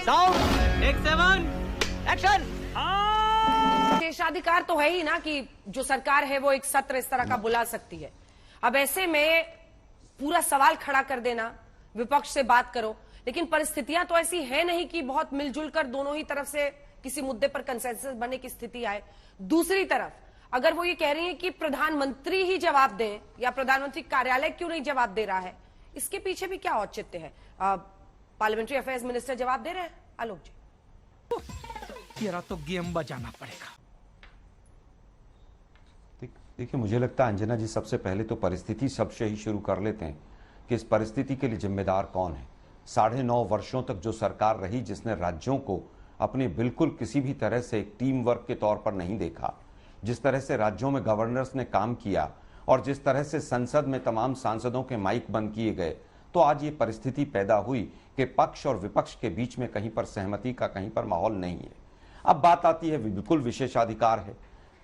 Sound take 7 action. विशेषाधिकार तो है ही ना कि जो सरकार है वो एक सत्र इस तरह का बुला सकती है। अब ऐसे में पूरा सवाल खड़ा कर देना, विपक्ष से बात करो, लेकिन परिस्थितियां तो ऐसी है नहीं कि बहुत मिलजुल कर दोनों ही तरफ से किसी मुद्दे पर कंसेंसस बने की स्थिति आए। दूसरी तरफ अगर वो ये कह रही है कि प्रधानमंत्री ही जवाब दें या प्रधानमंत्री कार्यालय क्यों नहीं जवाब दे रहा है, इसके पीछे भी क्या औचित्य है? पार्लियामेंट्री अफेयर्स मिनिस्टर जवाब दे रहे हैं आलोक जी। तेरा तो गेम बजाना पड़ेगा। देखिए, मुझे लगता है अंजना जी, सबसे पहले तो परिस्थिति सबसे ही शुरू कर लेते हैं कि इस परिस्थिति के लिए जिम्मेदार कौन है। 9.5 वर्षों तक जो सरकार रही जिसने राज्यों को अपने बिल्कुल किसी भी तरह से एक टीम वर्क के तौर पर नहीं देखा, जिस तरह से राज्यों में गवर्नर्स ने काम किया और जिस तरह से संसद में तमाम सांसदों के माइक बंद किए गए, तो आज ये परिस्थिति पैदा हुई कि पक्ष और विपक्ष के बीच में कहीं पर सहमति का कहीं पर माहौल नहीं है। अब बात आती है, बिल्कुल विशेषाधिकार है,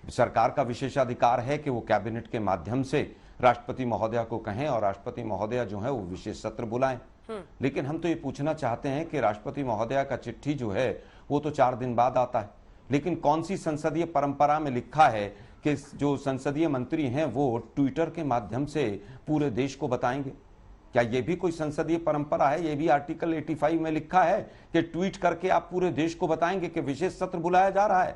सरकार का विशेषाधिकार है कि वो कैबिनेट के माध्यम से राष्ट्रपति महोदया को कहें और राष्ट्रपति महोदया जो है वो विशेष सत्र बुलाएं। लेकिन हम तो ये पूछना चाहते हैं कि राष्ट्रपति महोदया का चिट्ठी जो है वो तो 4 दिन बाद आता है, लेकिन कौन सी संसदीय परंपरा में लिखा है कि जो संसदीय मंत्री हैं वो ट्विटर के माध्यम से पूरे देश को बताएंगे? क्या ये भी कोई संसदीय परंपरा है? ये भी आर्टिकल 85 में लिखा है कि ट्वीट करके आप पूरे देश को बताएंगे कि विशेष सत्र बुलाया जा रहा है?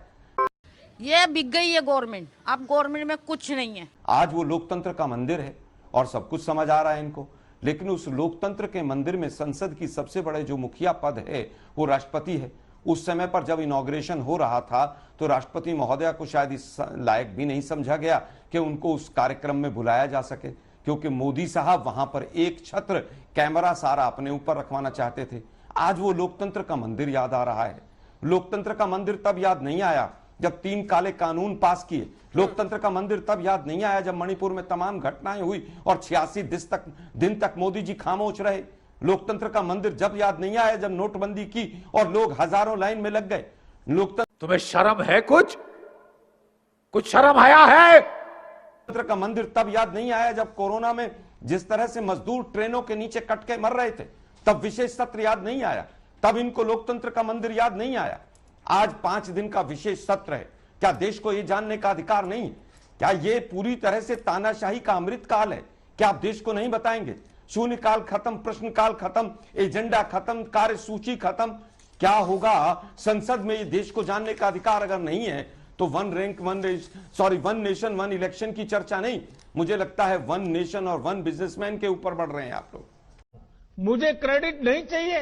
ये बिक गई है गवर्नमेंट, अब गवर्नमेंट में कुछ नहीं है। आज वो लोकतंत्र का मंदिर है और सब कुछ समझ आ रहा है इनको, लेकिन उस लोकतंत्र के मंदिर में संसद की सबसे बड़े जो मुखिया पद है वो राष्ट्रपति है। उस समय पर जब इनॉग्रेशन हो रहा था तो राष्ट्रपति महोदया को शायद इस लायक भी नहीं समझा गया कि उनको उस कार्यक्रम में बुलाया जा सके, क्योंकि मोदी साहब वहां पर एक छत्र कैमरा सारा अपने ऊपर रखवाना चाहते थे। आज वो लोकतंत्र का मंदिर याद आ रहा है। लोकतंत्र का मंदिर तब याद नहीं आया जब 3 काले कानून पास किए। लोकतंत्र का मंदिर तब याद नहीं आया जब मणिपुर में तमाम घटनाएं हुई और 86 दिन तक मोदी जी खामोश रहे। लोकतंत्र का मंदिर जब याद नहीं आया जब नोटबंदी की और लोग हजारों लाइन में लग गए। लोकतंत्र तुम्हें शर्म है? कुछ शर्म आया है? लोकतंत्र का मंदिर तब याद नहीं आया जब कोरोना में जिस तरह से मजदूर ट्रेनों के नीचे कट के मर रहे थे, तब विशेष सत्र याद नहीं आया, तब इनको लोकतंत्र का मंदिर याद नहीं आया। आज 5 दिन का विशेष सत्र है। क्या देश को यह जानने का अधिकार नहीं? क्या यह पूरी तरह से तानाशाही का अमृत काल है? क्या आप देश को नहीं बताएंगे? शून्यकाल खत्म, प्रश्नकाल खत्म, एजेंडा खत्म, कार्यसूची खत्म। क्या होगा? संसद में ये देश को जानने का अधिकार अगर नहीं है तो वन नेशन वन इलेक्शन की चर्चा नहीं, मुझे लगता है 1 नेशन और 1 बिजनेसमैन के ऊपर बढ़ रहे हैं आप लोग। मुझे क्रेडिट नहीं चाहिए।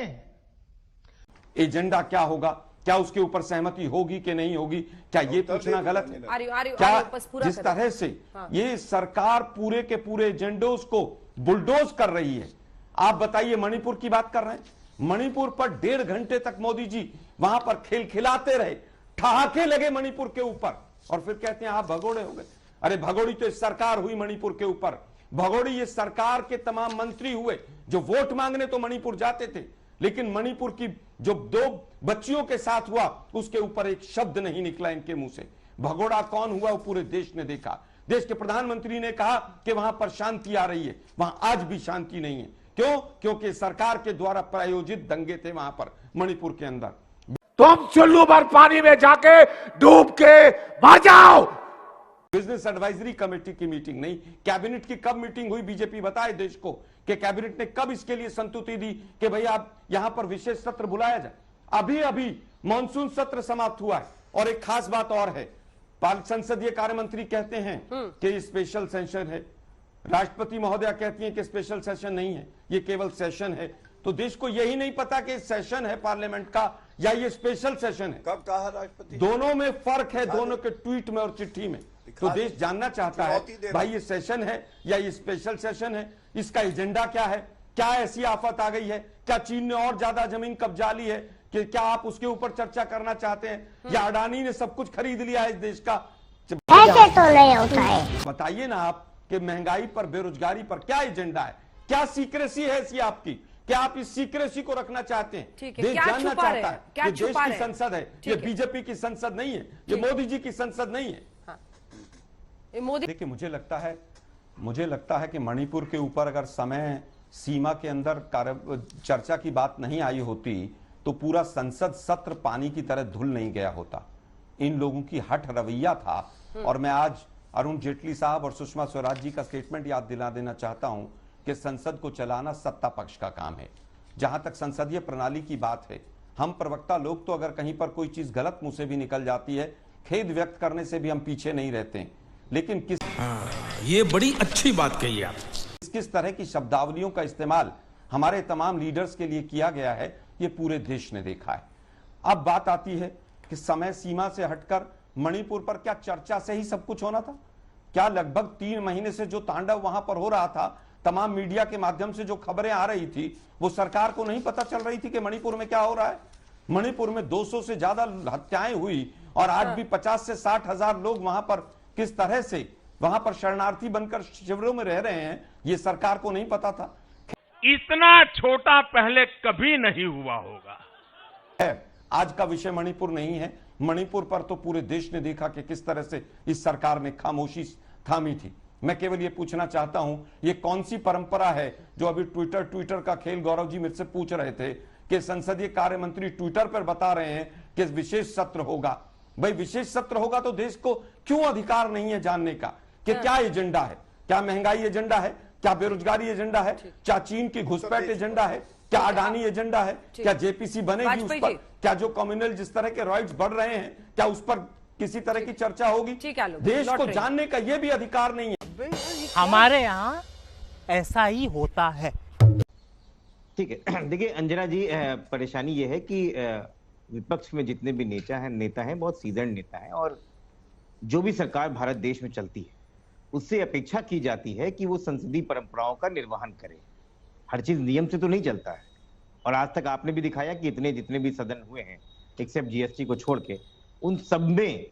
एजेंडा क्या होगा? क्या उसके ऊपर सहमति होगी कि नहीं होगी? क्या ये पूछना गलत है? क्या जिस तरह से ये सरकार पूरे के पूरे एजेंडोस को बुलडोज कर रही है, आप बताइए। मणिपुर की बात कर रहे हैं, मणिपुर पर 1.5 घंटे तक मोदी जी वहां पर खिलखिलाते रहे, ठहाके लगे मणिपुर के ऊपर और फिर कहते हैं आप भगोड़े हो गए। अरे भगोड़ी तो सरकार हुई मणिपुर के ऊपर, भगोड़ी ये सरकार के तमाम मंत्री हुए जो वोट मांगने तो मणिपुर जाते थे, लेकिन मणिपुर की जो 2 बच्चियों के साथ हुआ उसके ऊपर एक शब्द नहीं निकला इनके मुंह से। भगोड़ा कौन हुआ वो पूरे देश ने देखा। देश के प्रधानमंत्री ने कहा कि वहां पर शांति आ रही है, वहां आज भी शांति नहीं है। क्यों? क्योंकि सरकार के द्वारा प्रायोजित दंगे थे वहां पर मणिपुर के अंदर। तुम चुल्लू भर पानी में जाके डूब के मर जाओ। बिजनेस एडवाइजरी कमेटी की मीटिंग नहीं, कैबिनेट की कब मीटिंग हुई? बीजेपी बताए देश को कि कैबिनेट ने कब इसके लिए संतुति दी कि भाई आप यहां पर विशेष सत्र बुलाया जाए। अभी अभी मॉनसून सत्र समाप्त हुआ है और एक खास बात और है, संसदीय कार्य मंत्री कहते हैं कि स्पेशल सेशन है, राष्ट्रपति महोदया कहती हैं कि स्पेशल सेशन नहीं है, ये केवल सेशन है। तो देश को यही नहीं पता कि सेशन है पार्लियामेंट का या ये स्पेशल सेशन है। कब कहा राष्ट्रपति? दोनों में फर्क है, दोनों के ट्वीट में और चिट्ठी में। तो देश जानना चाहता है भाई ये सेशन है या ये स्पेशल सेशन है, इसका एजेंडा क्या है? क्या ऐसी आफत आ गई है? क्या चीन ने और ज्यादा जमीन कब्जा ली है कि क्या आप उसके ऊपर चर्चा करना चाहते हैं? या अडानी ने सब कुछ खरीद लिया है इस देश का? ऐसे तो नहीं होता है। बताइए ना आप कि महंगाई पर, बेरोजगारी पर क्या एजेंडा है? क्या सीक्रेसी है ऐसी आपकी? क्या आप इस सीक्रेसी को रखना चाहते हैं? देश जानना चाहता है। ये देश की संसद है, ये बीजेपी की संसद नहीं है, ये मोदी जी की संसद नहीं है। देखिए, मुझे लगता है कि मणिपुर के ऊपर अगर समय सीमा के अंदर चर्चा की बात नहीं आई होती तो पूरा संसद सत्र पानी की तरह धुल नहीं गया होता। इन लोगों की हठ रवैया था। और मैं आज अरुण जेटली साहब और सुषमा स्वराज जी का स्टेटमेंट याद दिला देना चाहता हूं कि संसद को चलाना सत्ता पक्ष का काम है। जहां तक संसदीय प्रणाली की बात है, हम प्रवक्ता लोग तो अगर कहीं पर कोई चीज गलत मुंह से भी निकल जाती है, खेद व्यक्त करने से भी हम पीछे नहीं रहते हैं। लेकिन ये बड़ी अच्छी बात कही आप। किस तरह की शब्दावलियों का इस्तेमाल हमारे तमाम लीडर्स के लिए किया गया है, ये पूरे देश ने देखा है। अब बात आती है कि समय सीमा से हटकर मणिपुर पर क्या चर्चा से ही सब कुछ होना था? क्या लगभग 3 महीने से जो तांडव वहां पर हो रहा था, तमाम मीडिया के माध्यम से जो खबरें आ रही थी, वो सरकार को नहीं पता चल रही थी कि मणिपुर में क्या हो रहा है? मणिपुर में 200 से ज्यादा हत्याएं हुई और आज भी 50 से 60 हजार लोग वहां पर किस तरह से वहां पर शरणार्थी बनकर शिविरों में रह रहे हैं, ये सरकार को नहीं पता था। इतना छोटा पहले कभी नहीं हुआ होगा। आज का विषय मणिपुर नहीं है। मणिपुर पर तो पूरे देश ने देखा कि किस तरह से इस सरकार ने खामोशी थामी थी। मैं केवल ये पूछना चाहता हूं, ये कौन सी परंपरा है जो अभी ट्विटर का खेल गौरव जी मुझसे पूछ रहे थे कि संसदीय कार्य मंत्री ट्विटर पर बता रहे हैं कि विशेष सत्र होगा। भाई विशेष सत्र होगा तो देश को क्यों अधिकार नहीं है जानने का कि क्या एजेंडा है? क्या महंगाई एजेंडा है? क्या बेरोजगारी एजेंडा है? क्या चीन की घुसपैठ एजेंडा है? क्या अडानी एजेंडा है? क्या जेपीसी बनेगी उस पर? क्या जो कम्युनल जिस तरह के राइट्स बढ़ रहे हैं, क्या उस पर किसी तरह की चर्चा होगी? देश को जानने का यह भी अधिकार नहीं है। हमारे यहाँ ऐसा ही होता है। ठीक है, देखिए अंजना जी, परेशानी ये है कि विपक्ष में जितने भी नेता हैं बहुत सीजन नेता हैं, और जो भी सरकार भारत देश में चलती है उससे अपेक्षा की जाती है कि वो संसदीय परंपराओं का निर्वहन करे। हर चीज नियम से तो नहीं चलता है, और आज तक आपने भी दिखाया कि जितने भी सदन हुए हैं एक्सेप्ट जीएसटी को छोड़ के, उन सब में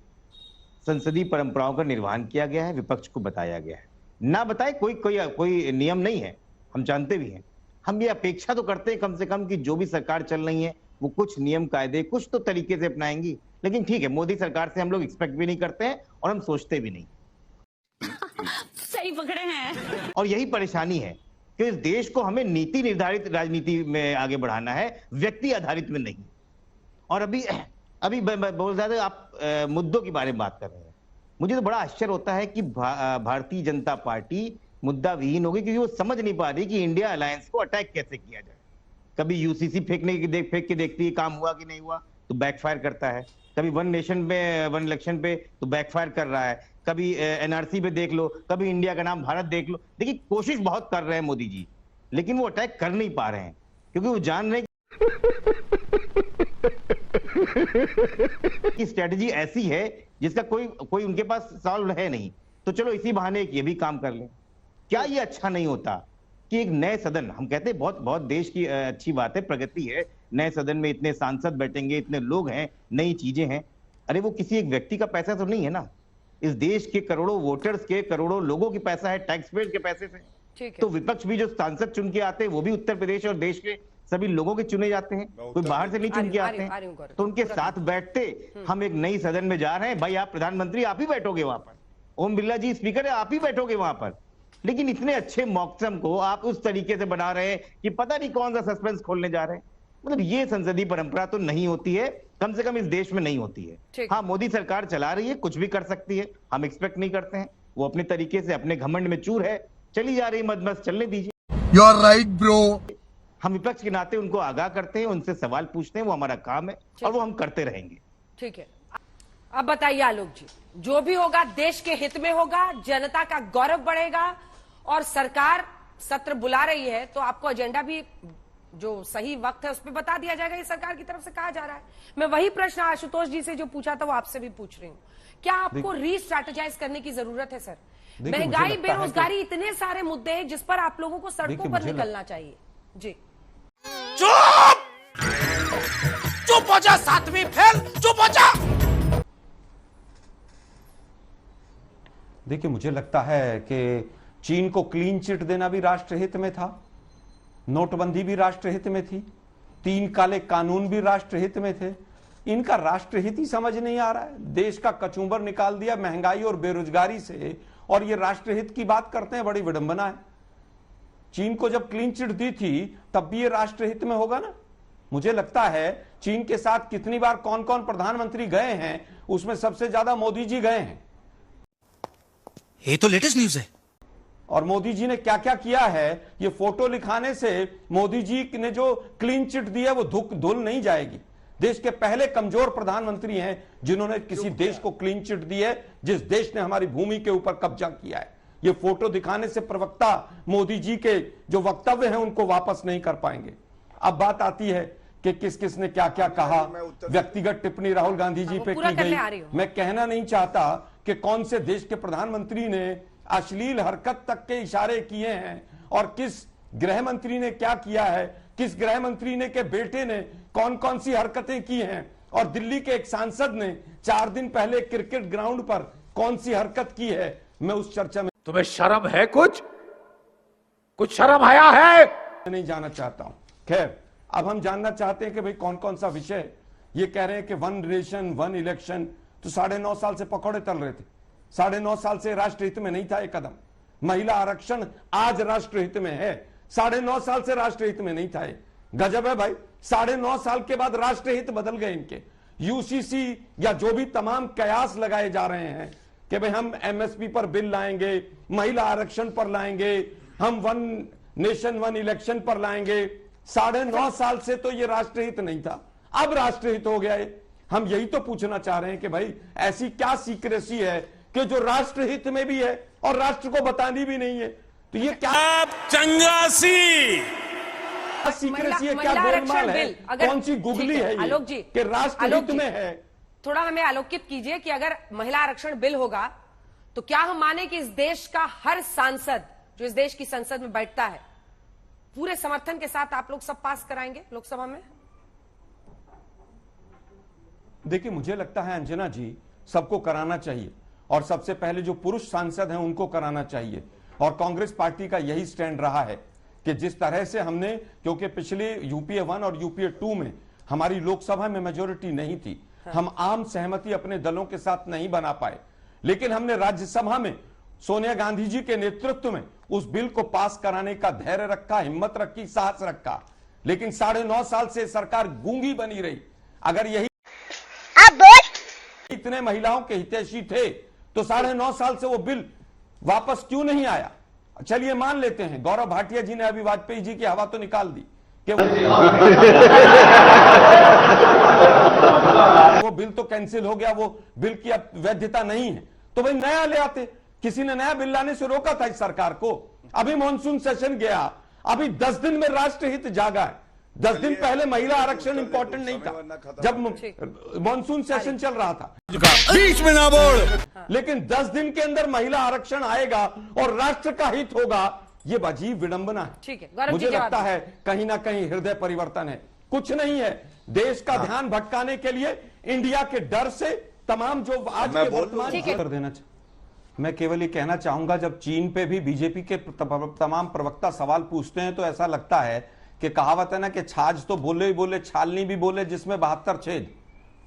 संसदीय परंपराओं का निर्वहन किया गया है, विपक्ष को बताया गया है। ना बताए कोई नियम नहीं है, हम जानते भी हैं। हम ये अपेक्षा तो करते हैं कम से कम कि जो भी सरकार चल रही है वो कुछ नियम कायदे कुछ तो तरीके से अपनाएंगी। लेकिन ठीक है, मोदी सरकार से हम लोग एक्सपेक्ट भी नहीं करते हैं और हम सोचते भी नहीं। सही पकड़े हैं। और यही परेशानी है कि इस देश को हमें नीति निर्धारित राजनीति में आगे बढ़ाना है, व्यक्ति आधारित में नहीं। और अभी बहुत ज्यादा आप मुद्दों के बारे में बात कर रहे हैं। मुझे तो बड़ा आश्चर्य होता है कि भारतीय जनता पार्टी मुद्दा विहीन होगी, क्योंकि वो समझ नहीं पा रही कि इंडिया अलायंस को अटैक कैसे किया जाए। कभी यूसीसी फेंक के देखती है काम हुआ कि नहीं हुआ, तो बैकफायर करता है। कभी वन नेशन पे, वन इलेक्शन पे तो बैकफायर कर रहा है। कभी एनआरसी पे देख लो, कभी इंडिया का नाम भारत देख लो। देखिए कोशिश बहुत कर रहे हैं मोदी जी, लेकिन वो अटैक कर नहीं पा रहे हैं क्योंकि वो जान रहे हैं कि स्ट्रेटजी ऐसी है जिसका कोई उनके पास सॉल्व है नहीं। तो चलो इसी बहाने ये भी काम कर लें। क्या ये अच्छा नहीं होता कि एक नए सदन, हम कहते हैं बहुत देश की अच्छी बात है, प्रगति है, नए सदन में इतने सांसद बैठेंगे, इतने लोग हैं, नई चीजें हैं। अरे वो किसी एक व्यक्ति का पैसा तो नहीं है ना, इस देश के करोड़ों वोटर्स के, करोड़ों लोगों की पैसा है, टैक्स पेयर के पैसे से। तो विपक्ष भी जो सांसद चुन के आते हैं वो भी उत्तर प्रदेश और देश के सभी लोगों के चुने जाते हैं, कोई बाहर से नहीं चुन के आते हैं। तो उनके साथ बैठते हम एक नई सदन में जा रहे हैं, भाई आप प्रधानमंत्री आप ही बैठोगे वहां पर, ओम बिरला जी स्पीकर है आप ही बैठोगे वहां पर। लेकिन इतने अच्छे मौसम को आप उस तरीके से बना रहे हैं कि पता नहीं कौन सा सस्पेंस खोलने जा रहे हैं। मतलब ये संसदीय परंपरा तो नहीं होती है, कम से कम इस देश में नहीं होती है। हाँ, मोदी सरकार चला रही है, कुछ भी कर सकती है, हम एक्सपेक्ट नहीं करते हैं। वो अपने तरीके से अपने घमंड में चूर है, चली जा रही है, मत चलने दीजिए। You are right bro. हम विपक्ष के नाते उनको आगाह करते हैं, उनसे सवाल पूछते हैं, वो हमारा काम है और वो हम करते रहेंगे। ठीक है, अब बताइए आलोक जी, जो भी होगा देश के हित में होगा, जनता का गौरव बढ़ेगा और सरकार सत्र बुला रही है तो आपको एजेंडा भी जो सही वक्त है उस पर बता दिया जाएगा, ये सरकार की तरफ से कहा जा रहा है। मैं वही प्रश्न आशुतोष जी से जो पूछा था वो आपसे भी पूछ रही हूँ, क्या आपको री-स्ट्रैटेजाइज करने की जरूरत है सर? महंगाई, बेरोजगारी, इतने सारे मुद्दे हैं जिस पर आप लोगों को सड़कों पर निकलना चाहिए। जी चुप हो जा, सातवीं फेल, चुप हो जा। देखिए मुझे लगता है कि चीन को क्लीन चिट देना भी राष्ट्रहित में था, नोटबंदी भी राष्ट्रहित में थी, 3 काले कानून भी राष्ट्रहित में थे। इनका राष्ट्रहित ही समझ नहीं आ रहा है। देश का कचूंबर निकाल दिया महंगाई और बेरोजगारी से, और ये राष्ट्रहित की बात करते हैं, बड़ी विडंबना है। चीन को जब क्लीन चिट दी थी तब भी ये राष्ट्रहित में होगा ना। मुझे लगता है चीन के साथ कितनी बार कौन कौन प्रधानमंत्री गए हैं, उसमें सबसे ज्यादा मोदी जी गए हैं। ये तो लेटेस्ट न्यूज है। और मोदी जी ने क्या क्या किया है, ये फोटो लिखाने से मोदी जी ने जो क्लीन चिट दी है वो धुल नहीं जाएगी। देश के पहले कमजोर प्रधानमंत्री हैं जिन्होंने किसी देश को क्लीन चिट दी है, जिस देश ने हमारी भूमि के ऊपर कब्जा किया है। ये फोटो दिखाने से प्रवक्ता मोदी जी के जो वक्तव्य हैं उनको वापस नहीं कर पाएंगे। अब बात आती है कि किस किस ने क्या क्या कहा। व्यक्तिगत टिप्पणी राहुल गांधी जी पे की गई। मैं कहना नहीं चाहता कि कौन से देश के प्रधानमंत्री ने अश्लील हरकत तक के इशारे किए हैं और किस गृह मंत्री ने क्या किया है, किस गृह मंत्री ने के बेटे ने कौन कौन सी हरकतें की हैं, और दिल्ली के एक सांसद ने 4 दिन पहले क्रिकेट ग्राउंड पर कौन सी हरकत की है, मैं उस चर्चा में तुम्हें शर्म है? कुछ शर्म आया है? नहीं जाना चाहता हूं। खैर, अब हम जानना चाहते हैं कि भाई कौन कौन सा विषय। ये कह रहे हैं कि 1 नेशन 1 इलेक्शन, तो 9.5 साल से पकौड़े तल रहे थे। 9.5 साल से राष्ट्रहित में नहीं था ये कदम। महिला आरक्षण आज राष्ट्रहित में है, 9.5 साल से राष्ट्रहित में नहीं था। ये गजब है भाई। 9.5 साल के बाद राष्ट्रहित बदल गए इनके। यूसीसी या जो भी तमाम कयास लगाए जा रहे हैं कि भाई हम एमएसपी पर बिल लाएंगे, महिला आरक्षण पर लाएंगे, हम 1 नेशन 1 इलेक्शन पर लाएंगे। 9.5 साल से तो ये राष्ट्रहित नहीं था, अब राष्ट्रहित हो गया है। हम यही तो पूछना चाह रहे हैं कि भाई ऐसी क्या सीक्रेसी है कि जो राष्ट्रहित में भी है और राष्ट्र को बतानी भी नहीं है। तो ये क्या चंगासी सीक्रेसी है, क्या गोलमाल है, कौन सी गुगली है ये आलोक जी, कि राष्ट्रहित में है। थोड़ा हमें आलोकित कीजिए कि अगर महिला आरक्षण बिल होगा तो क्या हम माने कि इस देश का हर सांसद जो इस देश की संसद में बैठता है पूरे समर्थन के साथ आप लोग सब पास कराएंगे लोकसभा में? देखिए, मुझे लगता है अंजना जी सबको कराना चाहिए, और सबसे पहले जो पुरुष सांसद हैं उनको कराना चाहिए। और कांग्रेस पार्टी का यही स्टैंड रहा है कि जिस तरह से हमने, क्योंकि पिछले यूपीए 1 और यूपीए 2 में हमारी लोकसभा में मेजोरिटी नहीं थी, हम आम सहमति अपने दलों के साथ नहीं बना पाए, लेकिन हमने राज्यसभा में सोनिया गांधी जी के नेतृत्व में उस बिल को पास कराने का धैर्य रखा, हिम्मत रखी, साहस रखा। लेकिन 9.5 साल से सरकार गूंगी बनी रही। अगर यही इतने महिलाओं के हितैषी थे तो 9.5 साल से वो बिल वापस क्यों नहीं आया? चलिए मान लेते हैं गौरव भाटिया जी ने अभी वाजपेयी जी की हवा तो निकाल दी कि वो बिल तो कैंसिल हो गया, वो बिल की अब वैधता नहीं है, तो भाई नया ले आते। किसी ने नया बिल लाने से रोका था इस सरकार को? अभी मॉनसून सेशन गया, अभी 10 दिन में राष्ट्रहित जागा है। 10 दिन पहले महिला आरक्षण इंपॉर्टेंट नहीं था जब मॉनसून सेशन चल रहा था, बीच में ना बोल। लेकिन 10 दिन के अंदर महिला आरक्षण आएगा और राष्ट्र का हित होगा, ये अजीब विडंबना है। ठीक है, मुझे लगता है कहीं ना कहीं हृदय परिवर्तन है, कुछ नहीं है। देश का ध्यान भटकाने के लिए इंडिया के डर से तमाम जो आज के वर्तमान कर देना चाहिए। मैं केवल ये कहना चाहूंगा, जब चीन पे भी बीजेपी के तमाम प्रवक्ता सवाल पूछते हैं तो ऐसा लगता है कि कहावत है ना कि छाछ तो बोले ही बोले, छालनी भी बोले जिसमें 72 छेद।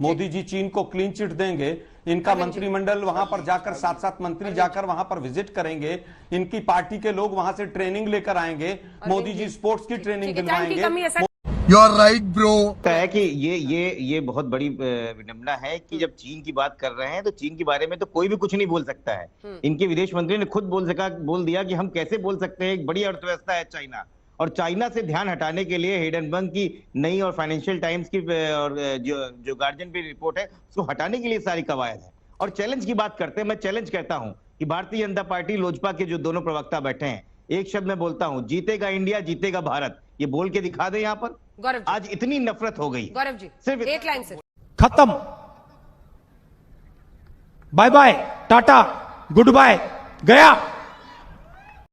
मोदी जी चीन को क्लीन चिट देंगे, इनका मंत्रिमंडल वहां पर जाकर 7-7 मंत्री जाकर वहां पर विजिट करेंगे, इनकी पार्टी के लोग वहां से ट्रेनिंग लेकर आएंगे, मोदी जी स्पोर्ट्स की ट्रेनिंग दिलवाएंगे। You are right bro. है कि ये बहुत बड़ी विडंबना है कि जब चीन की बात कर रहे हैं तो चीन के बारे में तो कोई भी कुछ नहीं बोल सकता है। इनके विदेश मंत्री ने खुद बोल दिया कि हम कैसे बोल सकते हैं, एक बड़ी अर्थव्यवस्था है चाइना, और चाइना से ध्यान हटाने के लिए हिडेनबर्ग की नई और फाइनेंशियल टाइम्स की और जो गार्जियन की रिपोर्ट है उसको हटाने के लिए सारी कवायद है। और चैलेंज की बात करते हैं, मैं चैलेंज कहता हूं कि भारतीय जनता पार्टी लोजपा के जो दोनों प्रवक्ता बैठे हैं, एक शब्द में बोलता हूं, जीतेगा इंडिया, जीतेगा भारत, ये बोल के दिखा दे। यहाँ पर गौरव जी, आज इतनी नफरत हो गई। गौरव जी सिर्फ एक लाइन से खत्म, bye bye, tata, goodbye, गया।